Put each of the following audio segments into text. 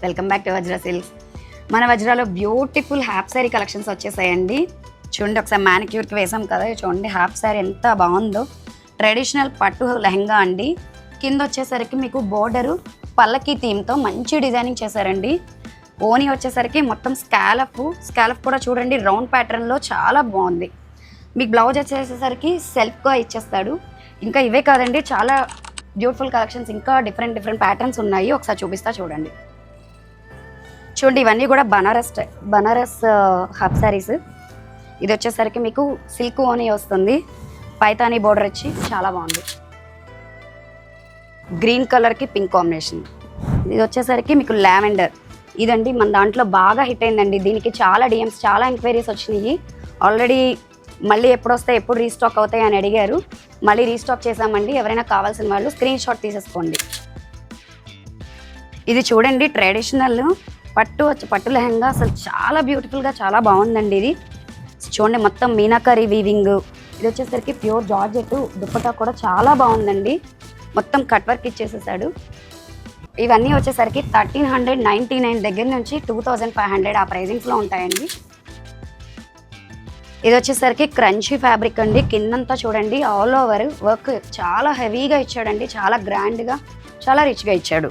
Welcome back to Vajra silks. మన వజ్రాలో beautiful half sari collections వచ్చేసాయండి. చూడండి, ఒకసారి మ్యానిక్యూర్కి వేసాం కదా, చూడండి హాఫ్ శారీ ఎంత బాగుందో. ట్రెడిషనల్ పట్టు లెహంగా అండి. కింద వచ్చేసరికి మీకు బోర్డరు పల్లకి థీమ్తో మంచి డిజైనింగ్ చేశారండి. ఓనీ వచ్చేసరికి మొత్తం స్కాలప్ కూడా చూడండి రౌండ్ ప్యాటర్న్లో చాలా బాగుంది. మీకు బ్లౌజ్ వచ్చేసరికి సెల్ఫ్గా ఇచ్చేస్తాడు. ఇంకా ఇవే కాదండి, చాలా బ్యూటిఫుల్ కలెక్షన్స్, ఇంకా డిఫరెంట్ ప్యాటర్న్స్ ఉన్నాయి. ఒకసారి చూపిస్తా చూడండి. చూడండి, ఇవన్నీ కూడా బనారస్ హాఫ్ శారీస్. ఇది వచ్చేసరికి మీకు సిల్క్ ఓనీ వస్తుంది, పైతానీ బోర్డర్ వచ్చి చాలా బాగుంది. గ్రీన్ కలర్కి పింక్ కాంబినేషన్. ఇది వచ్చేసరికి మీకు లావెండర్. ఇదండి మన దాంట్లో బాగా హిట్ అయిందండి. దీనికి చాలా డిఎమ్స్, చాలా ఎంక్వైరీస్ వచ్చినాయి. ఆల్రెడీ మళ్ళీ ఎప్పుడు రీస్టాక్ అవుతాయి అని అడిగారు. మళ్ళీ రీస్టాక్ చేసామండి. ఎవరైనా కావాల్సిన వాళ్ళు స్క్రీన్ షాట్ తీసేసుకోండి. ఇది చూడండి, ట్రెడిషనల్ పట్టు లెహంగా, అసలు చాలా బ్యూటిఫుల్గా చాలా బాగుందండి. ఇది చూడండి, మొత్తం మీనాకరీ వీవింగ్. ఇది వచ్చేసరికి ప్యూర్ జార్జెట్. దుప్పటా కూడా చాలా బాగుందండి, మొత్తం కట్ వర్క్ ఇచ్చేసేసాడు. ఇవన్నీ వచ్చేసరికి 1399 దగ్గర నుంచి 2500 ఆ ప్రైజింగ్స్లో ఉంటాయండి. ఇది వచ్చేసరికి క్రంచీ ఫ్యాబ్రిక్ అండి. కిందంతా చూడండి ఆల్ ఓవర్ వర్క్ చాలా హెవీగా ఇచ్చాడండి, చాలా గ్రాండ్గా, చాలా రిచ్గా ఇచ్చాడు.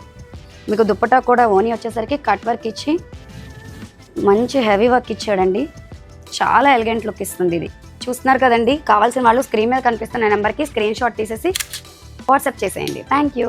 మీకు దుప్పటా కూడా ఓనీ వచ్చేసరికి కట్ వర్క్ ఇచ్చి మంచి హెవీ వర్క్ ఇచ్చాడండి. చాలా ఎలిగెంట్ లుక్ ఇస్తుంది. ఇది చూస్తున్నారు కదండి. కావాల్సిన వాళ్ళు స్క్రీన్ మీద కనిపిస్తున్న నెంబర్కి స్క్రీన్ షాట్ తీసేసి వాట్సాప్ చేసేయండి. Thank you.